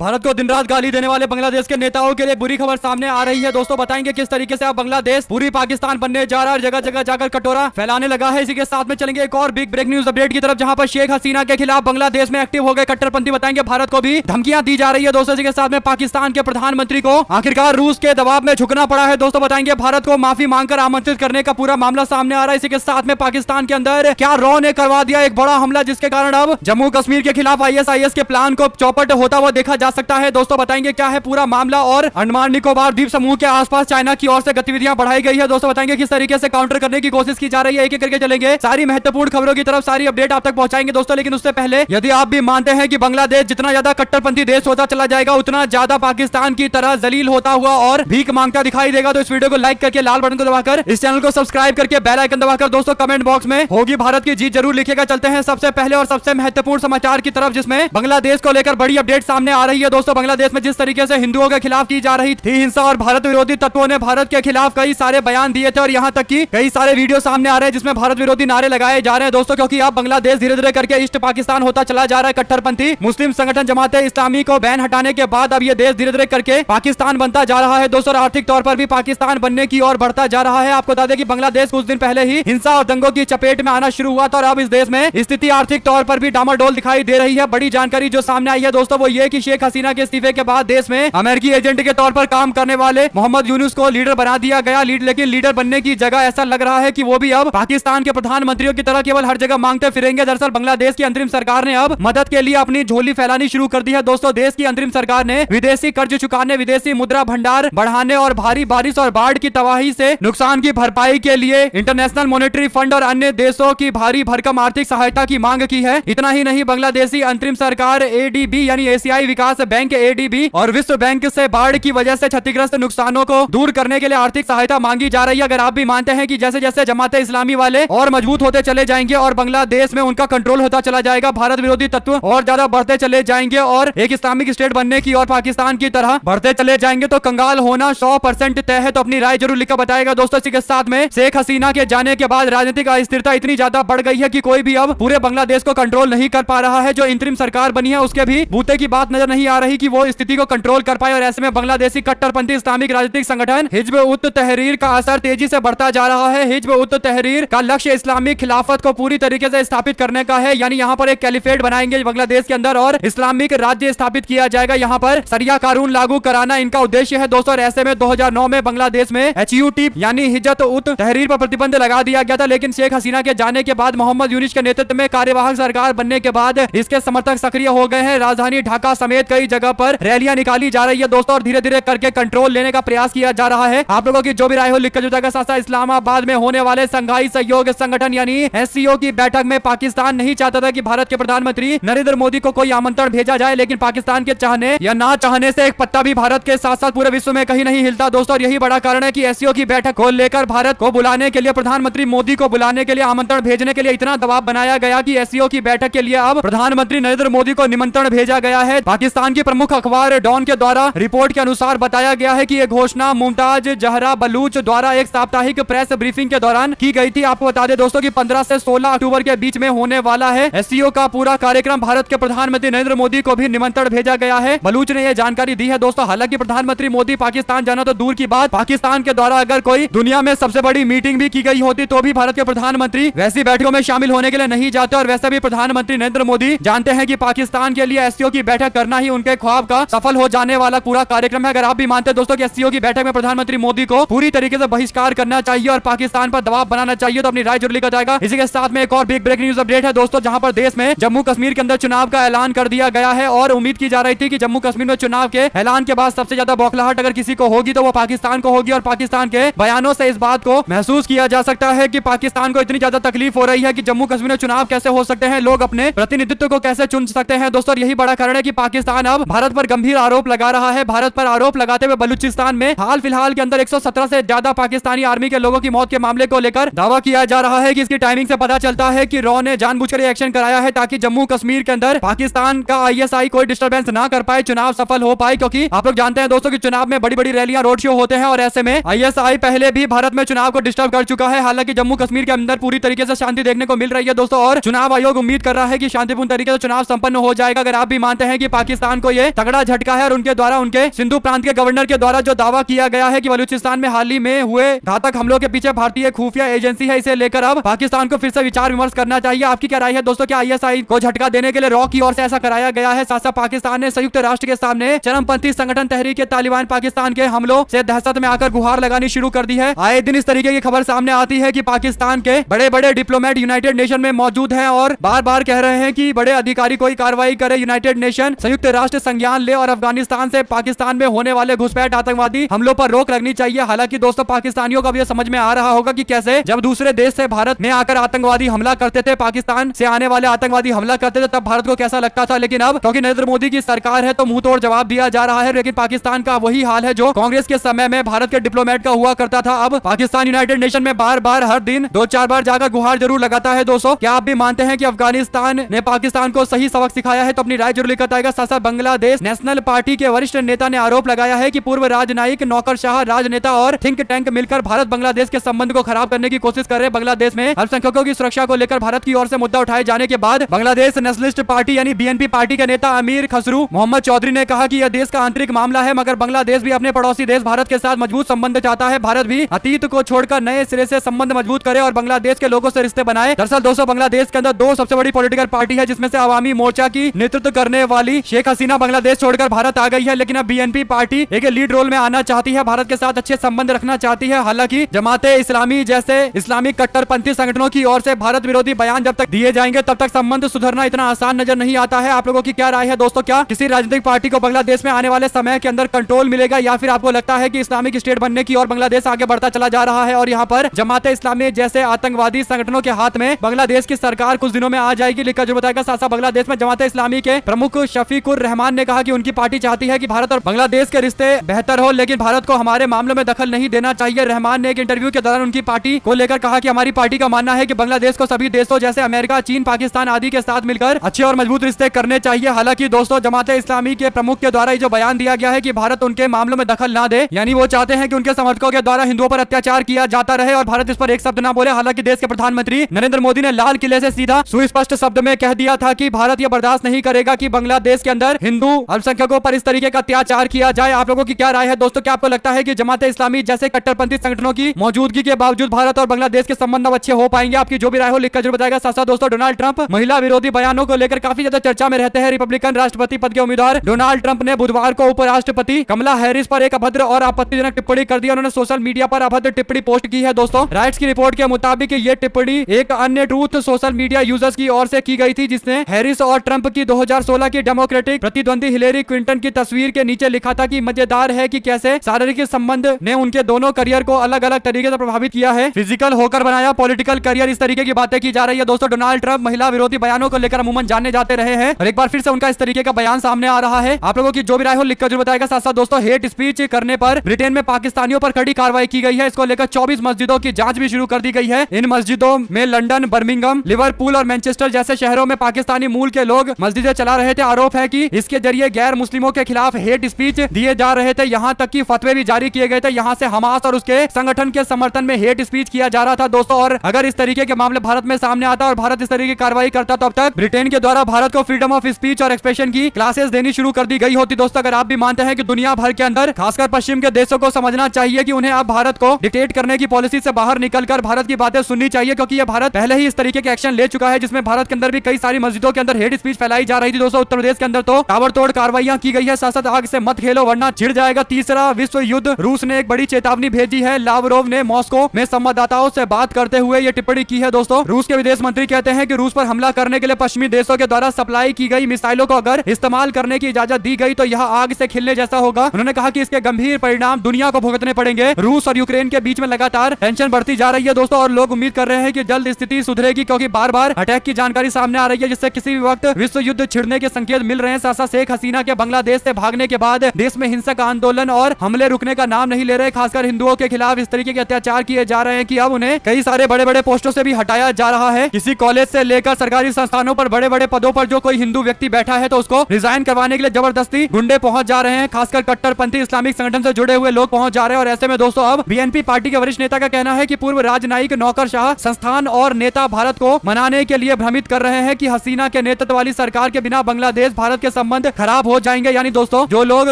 भारत को दिन रात गाली देने वाले बांग्लादेश के नेताओं के लिए बुरी खबर सामने आ रही है। दोस्तों बताएंगे किस तरीके से अब बांग्लादेश पूरी पाकिस्तान बनने जा रहा है, जगह जगह जाकर कटोरा फैलाने लगा है। इसी के साथ में चलेंगे एक और बिग ब्रेक न्यूज अपडेट की तरफ, जहां पर शेख हसीना के खिलाफ बांग्लादेश में एक्टिव हो गए कट्टरपंथी। बताएंगे भारत को भी धमकियां दी जा रही है। दोस्तों इसी के साथ में पाकिस्तान के प्रधानमंत्री को आखिरकार रूस के दबाव में झुकना पड़ा है। दोस्तों बताएंगे भारत को माफी मांगकर आमंत्रित करने का पूरा मामला सामने आ रहा है। इसी के साथ में पाकिस्तान के अंदर क्या रॉ ने करवा दिया एक बड़ा हमला, जिसके कारण अब जम्मू कश्मीर के खिलाफ ISIS के प्लान को चौपट होता हुआ देखा जा सकता है। दोस्तों बताएंगे क्या है पूरा मामला, और अंडमान निकोबार द्वीप समूह के आसपास चाइना की ओर से गतिविधियां बढ़ाई गई है। दोस्तों बताएंगे किस तरीके से काउंटर करने की कोशिश की जा रही है। एक एक करके चलेंगे, सारी महत्वपूर्ण खबरों की तरफ सारी अपडेट आप तक पहुंचाएंगे दोस्तों। लेकिन उससे पहले यदि आप भी मानते हैं कि बांग्लादेश जितना ज्यादा कट्टरपंथी देश होता चला जाएगा, उतना ज्यादा पाकिस्तान की तरह जलील होता हुआ और भीख मांगता दिखाई देगा, तो इस वीडियो को लाइक करके लाल बटन को दबाकर इस चैनल को सब्सक्राइब करके बेल आइकन दबाकर दोस्तों कमेंट बॉक्स में होगी भारत की जीत जरूर लिखेगा। चलते हैं सबसे पहले और सबसे महत्वपूर्ण समाचार की तरफ, जिसमें बांग्लादेश को लेकर बड़ी अपडेट सामने आ रही है। दोस्तों बांग्लादेश में जिस तरीके से हिंदुओं के खिलाफ की जा रही थी हिंसा और भारत विरोधी तत्वों ने भारत के खिलाफ कई सारे बयान दिए थे, और यहाँ तक कि कई सारे वीडियो सामने आ रहे हैं जिसमें भारत विरोधी नारे लगाए जा रहे हैं दोस्तों, क्योंकि अब बांग्लादेश धीरे धीरे करके ईस्ट पाकिस्तान होता चला जा रहा है। कट्टरपंथी मुस्लिम संगठन जमात इस्लामी को बैन हटाने के बाद अब ये देश धीरे धीरे करके पाकिस्तान बनता जा रहा है दोस्तों, आर्थिक तौर पर भी पाकिस्तान बनने की ओर बढ़ता जा रहा है। आपको बता दें कि बांग्लादेश कुछ दिन पहले ही हिंसा और दंगों की चपेट में आना शुरू हुआ था, और अब इस देश में स्थिति आर्थिक तौर पर भी डामाडोल दिखाई दे रही है। बड़ी जानकारी जो सामने आई है दोस्तों वो ये कि शेख हसीना के इस्तीफे के बाद देश में अमेरिकी एजेंट के तौर पर काम करने वाले मोहम्मद यूनुस को लीडर बना दिया गया। लेकिन लीडर बनने की जगह ऐसा लग रहा है कि वो भी अब पाकिस्तान के प्रधानमंत्रियों की तरह केवल हर जगह मांगते फिरेंगे। दरअसल बांग्लादेश की अंतरिम सरकार ने अब मदद के लिए अपनी झोली फैलानी शुरू कर दी है दोस्तों। देश की अंतरिम सरकार ने विदेशी कर्ज चुकाने, विदेशी मुद्रा भंडार बढ़ाने और भारी बारिश और बाढ़ की तबाही से नुकसान की भरपाई के लिए इंटरनेशनल मॉनेटरी फंड और अन्य देशों की भारी भरकम आर्थिक सहायता की मांग की है। इतना ही नहीं, बांग्लादेशी अंतरिम सरकार ADB यानी एशियाई विकास बैंक ADB और विश्व बैंक से बाढ़ की वजह से क्षतिग्रस्त नुकसानों को दूर करने के लिए आर्थिक सहायता मांगी जा रही है। अगर आप भी मानते हैं कि जैसे जैसे जमात इस्लामी वाले और मजबूत होते चले जाएंगे और बांग्लादेश में उनका कंट्रोल होता चला जाएगा, भारत विरोधी तत्व और ज्यादा बढ़ते चले जाएंगे और एक इस्लामिक स्टेट बनने की और पाकिस्तान की तरह बढ़ते चले जाएंगे, तो कंगाल होना 100% तय है। तो अपनी राय जरूर लिखकर बताएगा दोस्तों। इसी के साथ में शेख हसीना के जाने के बाद राजनीतिक अस्थिरता इतनी ज्यादा बढ़ गई है कि कोई भी अब पूरे बांग्लादेश को कंट्रोल नहीं कर पा रहा है। जो इंतरिम सरकार बनी है उसके भी बूते की बात नजर नहीं आ रही कि वो स्थिति को कंट्रोल कर पाए, और ऐसे में बांग्लादेशी कट्टरपंथी इस्लामिक राजनीतिक संगठन हिज्ब उत तहरीर का असर तेजी से बढ़ता जा रहा है। हिज्ब उत तहरीर का लक्ष्य इस्लामिक खिलाफत को पूरी तरीके से स्थापित करने का है, यानी यहाँ पर एक कैलिफेट बनाएंगे बांग्लादेश के अंदर और इस्लामिक राज्य स्थापित किया जाएगा। यहाँ पर सरिया कानून लागू कराना इनका उद्देश्य है दोस्तों। और ऐसे में 2009 में बांग्लादेश में HUT यानी हिज्बत उत तहरीर पर प्रतिबंध लगा दिया गया था, लेकिन शेख हसीना के जाने के बाद मोहम्मद यूनुस के नेतृत्व में कार्यवाहक सरकार बनने के बाद इसके समर्थक सक्रिय हो गए हैं। राजधानी ढाका समेत कई जगह पर रैलियां निकाली जा रही है दोस्तों, और धीरे धीरे करके कंट्रोल लेने का प्रयास किया जा रहा है। आप लोगों की जो भी राय हो लिखकर जो जाएगा। साथ साथ इस्लामाबाद में होने वाले संघाई सहयोग संगठन यानी SCO की बैठक में पाकिस्तान नहीं चाहता था कि भारत के प्रधानमंत्री नरेंद्र मोदी को कोई आमंत्रण भेजा जाए, लेकिन पाकिस्तान के चाहने या ना चाहने से एक पत्ता भी भारत के साथ साथ पूरे विश्व में कहीं नहीं हिलता दोस्तों। और यही बड़ा कारण है कि SCO की बैठक को लेकर भारत को बुलाने के लिए, प्रधानमंत्री मोदी को बुलाने के लिए, आमंत्रण भेजने के लिए इतना दबाव बनाया गया कि SCO की बैठक के लिए अब प्रधानमंत्री नरेंद्र मोदी को निमंत्रण भेजा गया है। पाकिस्तान की प्रमुख अखबार डॉन के द्वारा रिपोर्ट के अनुसार बताया गया है कि यह घोषणा मुमताज जहरा बलूच द्वारा एक साप्ताहिक प्रेस ब्रीफिंग के दौरान की गई थी। आपको बता दें दोस्तों कि 15 से 16 अक्टूबर के बीच में होने वाला है SCO का पूरा कार्यक्रम। भारत के प्रधानमंत्री नरेंद्र मोदी को भी निमंत्रण भेजा गया है। बलूच ने यह जानकारी दी है दोस्तों। हालांकि प्रधानमंत्री मोदी पाकिस्तान जाना तो दूर की बात, पाकिस्तान के द्वारा अगर कोई दुनिया में सबसे बड़ी मीटिंग भी की गई होती तो भी भारत के प्रधानमंत्री वैसी बैठकों में शामिल होने के लिए नहीं जाते। और वैसे भी प्रधानमंत्री नरेंद्र मोदी जानते हैं कि पाकिस्तान के लिए SCO की बैठक करना ही उनके ख्वाब का सफल हो जाने वाला पूरा कार्यक्रम है। अगर आप भी मानते हैं दोस्तों कि SCO की बैठक में प्रधानमंत्री मोदी को पूरी तरीके से बहिष्कार करना चाहिए और पाकिस्तान पर दबाव बनाना चाहिए, तो अपनी राय जरूर लिखा जाएगा। इसी के साथ में एक और बिग ब्रेक न्यूज अपडेट है दोस्तों, जहां पर देश में जम्मू कश्मीर के अंदर चुनाव का ऐलान कर दिया गया है, और उम्मीद की जा रही थी कि जम्मू कश्मीर में चुनाव के ऐलान के बाद सबसे ज्यादा बौखलाहट अगर किसी को होगी तो वो पाकिस्तान को होगी। और पाकिस्तान के बयानों से इस बात को महसूस किया जा सकता है कि पाकिस्तान को इतनी ज्यादा तकलीफ हो रही है कि जम्मू कश्मीर में चुनाव कैसे हो सकते हैं, लोग अपने प्रतिनिधित्व को कैसे चुन सकते हैं दोस्तों। यही बड़ा कारण है कि पाकिस्तान अब भारत पर गंभीर आरोप लगा रहा है। भारत पर आरोप लगाते हुए बलूचिस्तान में हाल फिलहाल के अंदर 117 से ज्यादा पाकिस्तानी आर्मी के लोगों की मौत के मामले को लेकर दावा किया जा रहा है कि इसकी टाइमिंग से पता चलता है कि रॉ ने जानबूझकर एक्शन कराया है ताकि जम्मू कश्मीर के अंदर पाकिस्तान का ISI कोई डिस्टर्बेंस ना कर पाए, चुनाव सफल हो पाए। क्योंकि आप लोग जानते हैं दोस्तों कि चुनाव में बड़ी बड़ी रैलियां, रोड शो होते हैं, और ऐसे में ISI पहले भी भारत में चुनाव को डिस्टर्ब कर चुका है। हालांकि जम्मू कश्मीर के अंदर पूरी तरीके से शांति देखने को मिल रही है दोस्तों, और चुनाव आयोग उम्मीद कर रहा है कि शांतिपूर्ण तरीके से चुनाव संपन्न हो जाएगा। अगर आप भी मानते हैं कि पाकिस्तान पाकिस्तान को ये तगड़ा झटका है और उनके द्वारा उनके सिंधु प्रांत के गवर्नर के द्वारा जो दावा किया गया है कि बलूचिस्तान में हाल ही में हुए घातक हमलों के पीछे भारतीय खुफिया एजेंसी है, इसे लेकर अब पाकिस्तान को फिर से विचार विमर्श करना चाहिए। आपकी क्या राय है दोस्तों? क्या आईएसआई को झटका देने के लिए रॉ की ओर से ऐसा कराया गया है? साथ साथ पाकिस्तान ने संयुक्त राष्ट्र के सामने चरमपंथी संगठन तहरीक तालिबान पाकिस्तान के हमलों से दहशत में आकर गुहार लगानी शुरू कर दी है। आए दिन इस तरीके की खबर सामने आती है कि पाकिस्तान के बड़े बड़े डिप्लोमेट यूनाइटेड नेशन में मौजूद हैं और बार बार कह रहे हैं कि बड़े अधिकारी कोई कार्रवाई करे, यूनाइटेड नेशन संयुक्त राष्ट्र संज्ञान ले और अफगानिस्तान से पाकिस्तान में होने वाले घुसपैठ आतंकवादी हमलों पर रोक लगनी चाहिए। हालांकि दोस्तों पाकिस्तानियों को अब यह समझ में आ रहा होगा कि कैसे जब दूसरे देश से भारत में आकर आतंकवादी हमला करते थे, पाकिस्तान से आने वाले आतंकवादी हमला करते थे, तब भारत को कैसा लगता था। लेकिन अब क्योंकि नरेंद्र मोदी की सरकार है तो मुंह तोड़ जवाब दिया जा रहा है। लेकिन पाकिस्तान का वही हाल है जो कांग्रेस के समय में भारत के डिप्लोमेट का हुआ करता था। अब पाकिस्तान यूनाइटेड नेशन में बार बार हर दिन 2-4 बार जाकर गुहार जरूर लगाता है। दोस्तों क्या आप भी मानते हैं कि अफगानिस्तान ने पाकिस्तान को सही सबक सिखाया है? तो अपनी राय जरूर लिखकर बताइएगा। साथ साथ बांग्लादेश नेशनल पार्टी के वरिष्ठ नेता ने आरोप लगाया है कि पूर्व राजनयिक, नौकरशाह, राजनेता और थिंक टैंक मिलकर भारत बांग्लादेश के संबंध को खराब करने की कोशिश कर रहे हैं। बांग्लादेश में अल्पसंख्यकों की सुरक्षा को लेकर भारत की ओर से मुद्दा उठाए जाने के बाद बांग्लादेश नेशनलिस्ट पार्टी यानी बीएनपी पार्टी के नेता अमीर खसरू मोहम्मद चौधरी ने कहा कि यह देश का आंतरिक मामला है, मगर बांग्लादेश भी अपने पड़ोसी देश भारत के साथ मजबूत संबंध चाहता है। भारत भी अतीत को छोड़कर नए सिरे से संबंध मजबूत करे और बांग्लादेश के लोगों से रिश्ते बनाए। दरअसल दोस्तों बांग्लादेश के अंदर दो सबसे बड़ी पॉलिटिकल पार्टी है, जिसमें से अवामी मोर्चा की नेतृत्व करने वाली शेख हसीना बांग्लादेश छोड़कर भारत आ गई है। लेकिन अब बीएनपी पार्टी एक लीड रोल में आना चाहती है, भारत के साथ अच्छे संबंध रखना चाहती है। हालांकि जमाते इस्लामी जैसे इस्लामिक कट्टरपंथी संगठनों की ओर से भारत विरोधी बयान जब तक दिए जाएंगे तब तक संबंध सुधरना इतना आसान नजर नहीं आता है। आप लोगों की क्या राय है दोस्तों? क्या किसी राजनीतिक पार्टी को बांग्लादेश में आने वाले समय के अंदर कंट्रोल मिलेगा, या फिर आपको लगता है कि इस्लामिक स्टेट बनने की ओर बांग्लादेश आगे बढ़ता चला जा रहा है और यहाँ पर जमाते इस्लामी जैसे आतंकवादी संगठनों के हाथ में बांग्लादेश की सरकार कुछ दिनों में आ जाएगी? लिखकर जो बताएगा। साथ साथ बांग्लादेश में जमाते इस्लामी के प्रमुख शफीकुर रहमान ने कहा कि उनकी पार्टी चाहती है कि भारत और बांग्लादेश के रिश्ते बेहतर हो, लेकिन भारत को हमारे मामलों में दखल नहीं देना चाहिए। रहमान ने एक इंटरव्यू के दौरान उनकी पार्टी को लेकर कहा कि हमारी पार्टी का मानना है कि बांग्लादेश को सभी देशों जैसे अमेरिका, चीन, पाकिस्तान आदि के साथ मिलकर अच्छे और मजबूत रिश्ते करने चाहिए। हालांकि दोस्तों जमाते इस्लामी के प्रमुख के द्वारा जो बयान दिया गया है कि भारत उनके मामलों में दखल ना दे, यानी वो चाहते हैं कि उनके समर्थकों के द्वारा हिंदुओं पर अत्याचार किया जाता रहे और भारत इस पर एक शब्द ना बोले। हालांकि देश के प्रधानमंत्री नरेंद्र मोदी ने लाल किले से सीधा सुस्पष्ट शब्द में कह दिया था कि भारत यह बर्दाश्त नहीं करेगा कि बांग्लादेश के अंदर हिंदू अल्पसंख्यकों पर इस तरीके का अत्याचार किया जाए। आप लोगों की क्या राय है दोस्तों? क्या आपको लगता है कि जमाते इस्लामी जैसे कट्टरपंथी संगठनों की मौजूदगी के बावजूद भारत और बांग्लादेश के संबंध अब अच्छे हो पाएंगे? आपकी जो भी राय हो लिखकर जरूर बताएगा। साथ साथ दोस्तों डोनाल्ड ट्रंप महिला विरोधी बयानों को लेकर काफी ज्यादा चर्चा में रहते हैं। रिपब्लिकन राष्ट्रपति पद के उम्मीदवार डोनाल्ड ट्रंप ने बुधवार को उपराष्ट्रपति कमला हैरिस पर एक अभद्र और आपत्तिजनक टिप्पणी कर दी। उन्होंने सोशल मीडिया पर अभद्र टिप्पणी पोस्ट की है। दोस्तों राइट्स की रिपोर्ट के मुताबिक ये टिप्पणी एक अन्य ट्रूथ सोशल मीडिया यूजर्स की ओर से की गई थी, जिसने हैरिस और ट्रंप की 2016 की डेमोक्रेटिक प्रतिद्वंदी हिलेरी क्लिंटन की तस्वीर के नीचे लिखा था कि मजेदार है कि कैसे शारीरिक संबंध ने उनके दोनों करियर को अलग अलग तरीके से प्रभावित किया है, फिजिकल होकर बनाया पॉलिटिकल करियर। इस तरीके की बातें की जा रही है। दोस्तों डोनाल्ड ट्रंप महिला विरोधी बयानों को लेकर अमूमन जाने जाते रहे हैं और एक बार फिर से उनका इस तरीके का बयान सामने आ रहा है। आप लोगों की जो भी राय हो लिखकर जरूर बताएगा। साथ साथ दोस्तों हेट स्पीच करने पर ब्रिटेन में पाकिस्तानियों पर कड़ी कार्रवाई की गई है। इसको लेकर 24 मस्जिदों की जांच भी शुरू कर दी गई है। इन मस्जिदों में लंदन, बर्मिंघम, लिवरपूल और मैनचेस्टर जैसे शहरों में पाकिस्तानी मूल के लोग मस्जिदें चला रहे थे। आरोप है कि इसके जरिए गैर मुस्लिमों के खिलाफ हेट स्पीच दिए जा रहे थे। यहाँ तक कि फतवे भी जारी किए गए थे। यहाँ से हमास और उसके संगठन के समर्थन में हेट स्पीच किया जा रहा था दोस्तों। और अगर इस तरीके के मामले भारत में सामने आता और भारत इस तरीके की कार्रवाई करता तो अब तक ब्रिटेन के द्वारा भारत को फ्रीडम ऑफ स्पीच और एक्सप्रेशन की क्लासेस देनी शुरू कर दी गई होती। दोस्तों अगर आप भी मानते हैं कि दुनिया भर के अंदर खासकर पश्चिम के देशों को समझना चाहिए कि उन्हें अब भारत को डिक्टेट करने की पॉलिसी से बाहर निकलकर भारत की बातें सुननी चाहिए, क्योंकि ये भारत पहले ही इस तरीके के एक्शन ले चुका है, जिसमें भारत के अंदर भी कई सारी मस्जिदों के अंदर हेट स्पीच फैलाई जा रही थी। दोस्तों उत्तर प्रदेश के अंदर तो ताबड़तोड़ कार्रवाइयां की गई है। साथ साथ आग से मत खेलो वरना छिड़ जाएगा तीसरा विश्व युद्ध। रूस ने एक बड़ी चेतावनी भेजी है। लावरोव ने मॉस्को में संवाददाताओं से बात करते हुए ये टिप्पणी की है। दोस्तों रूस के विदेश मंत्री कहते हैं कि रूस पर हमला करने के लिए पश्चिमी देशों के द्वारा सप्लाई की गई मिसाइलों को अगर इस्तेमाल करने की इजाजत दी गई तो यह आग से खिलने जैसा होगा। उन्होंने कहा कि इसके गंभीर परिणाम दुनिया को भुगतने पड़ेंगे। रूस और यूक्रेन के बीच में लगातार टेंशन बढ़ती जा रही है दोस्तों, और लोग उम्मीद कर रहे हैं कि जल्द स्थिति सुधरेगी, क्योंकि बार बार अटैक की जानकारी सामने आ रही है, जिससे किसी भी वक्त विश्व युद्ध छिड़ने के संकेत मिल रहे हैं। साथ साथ शेख हसीना के बांग्लादेश से भागने के बाद देश में हिंसक आंदोलन और हमले रुकने का नाम नहीं ले रहे। खासकर हिंदुओं के खिलाफ इस तरीके के अत्याचार किए जा रहे हैं कि अब उन्हें कई सारे बड़े बड़े पोस्टों से भी हटाया जा रहा है। किसी कॉलेज से लेकर सरकारी संस्थानों पर बड़े बड़े पदों पर जो कोई हिंदू व्यक्ति बैठा है तो उसको रिजाइन करवाने के लिए जबरदस्ती गुंडे पहुंच जा रहे हैं। खासकर कट्टरपंथी इस्लामिक संगठन से जुड़े हुए लोग पहुंच जा रहे हैं। और ऐसे में दोस्तों अब बीएनपी पार्टी के वरिष्ठ नेता का कहना है कि पूर्व राजनयिक, नौकरशाह, संस्थान और नेता भारत को मनाने के लिए भ्रमित कर रहे हैं कि हसीना के नेतृत्व वाली सरकार के बिना बांग्लादेश भारत के संबंध खराब हो जाएंगे। यानी दोस्तों जो लोग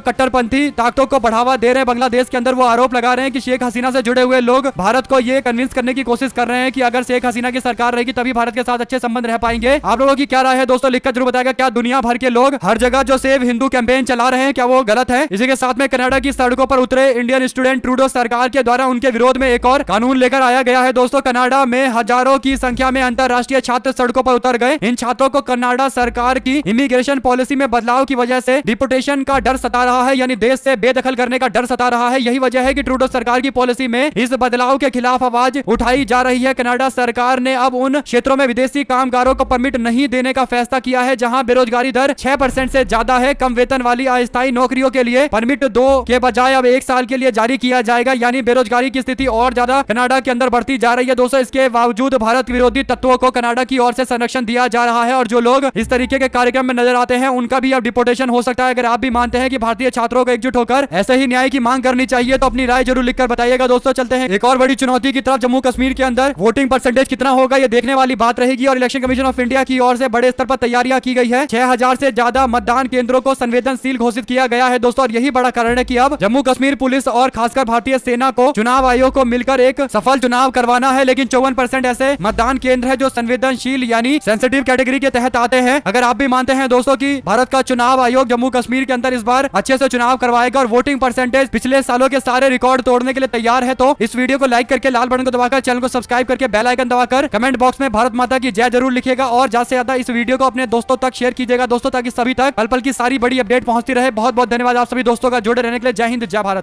कट्टरपंथी ताकतों को बढ़ावा दे रहे हैं बांग्लादेश के अंदर, वो आरोप लगा रहे हैं कि शेख हसीना से जुड़े हुए लोग भारत को ये कन्विंस करने की कोशिश कर रहे हैं कि अगर शेख हसीना की सरकार रहेगी तभी भारत के साथ अच्छे संबंध रह पाएंगे। आप लोगों की क्या राय है दोस्तों, लिखकर जरूर बताएगा। क्या दुनिया भर के लोग हर जगह जो सेव हिंदू कैंपेन चला रहे हैं क्या वो गलत है? इसी के साथ में कनाडा की सड़कों पर उतरे इंडियन स्टूडेंट ट्रूडो सरकार के द्वारा उनके विरोध में एक और कानून लेकर आया गया है। दोस्तों कनाडा में हजारों की संख्या में अंतरराष्ट्रीय छात्र सड़कों पर उतर गए। इन छात्रों को कनाडा सरकार की इमिग्रेशन पॉलिसी में बदलाव की वजह से डिपोटेशन का डर सता रहा है, यानी देश से बेदखल करने का डर सता रहा है। यही वजह है कि ट्रूडो सरकार की पॉलिसी में इस बदलाव के खिलाफ आवाज उठाई जा रही है। कनाडा सरकार ने अब उन क्षेत्रों में विदेशी कामगारों को परमिट नहीं देने का फैसला किया है जहां बेरोजगारी दर 6% से ज्यादा है। कम वेतन वाली अस्थायी नौकरियों के लिए परमिट 2 के बजाय अब 1 साल के लिए जारी किया जाएगा। यानी बेरोजगारी की स्थिति और ज्यादा कनाडा के अंदर बढ़ती जा रही है। दोस्तों इसके बावजूद भारत विरोधी तत्वों को कनाडा की ओर से संरक्षण दिया जा रहा है और जो लोग इस तरीके के कार्यक्रम में नजर आते हैं उनका भी अब डिपोटेशन हो सकता है। अगर आप भी मानते हैं कि भारतीय छात्रों को एकजुट होकर ऐसे ही न्याय की मांग करनी चाहिए तो अपनी राय जरूर लिखकर बताइएगा। दोस्तों चलते हैं एक और बड़ी चुनौती की तरफ। जम्मू कश्मीर के अंदर वोटिंग परसेंटेज कितना होगा ये देखने वाली बात रहेगी और इलेक्शन कमीशन ऑफ इंडिया की ओर से बड़े स्तर पर तैयारियां की गई है। 6000 से ज्यादा मतदान केंद्रों को संवेदनशील घोषित किया गया है दोस्तों, और यही बड़ा कारण है कि अब जम्मू कश्मीर पुलिस और खासकर भारतीय सेना को चुनाव आयोग को मिलकर एक सफल चुनाव करवाना है। लेकिन 54% ऐसे मतदान केंद्र है जो संवेदनशील यानी सेंसिटिव कैटेगरी के तहत आते हैं। अगर आप भी मानते हैं दोस्तों कि भारत का चुनाव आयोग जम्मू कश्मीर के अंदर इस बार अच्छे से चुनाव करवाएगा और वोटिंग परसेंटेज पिछले सालों के सारे रिकॉर्ड तोड़ने के लिए तैयार है, तो इस वीडियो को लाइक करके लाल बटन को दबाकर चैनल को सब्सक्राइब करके बेल आइकन दबाकर कमेंट बॉक्स में भारत माता की जय जरूर लिखिएगा और ज्यादा से ज्यादा इस वीडियो को अपने दोस्तों तक शेयर कीजिएगा दोस्तों, ताकि सभी तक पल पल की सारी बड़ी अपडेट पहुंचती रहे। बहुत बहुत धन्यवाद आप सभी दोस्तों का जुड़े रहने के लिए। जय हिंद जय भारत।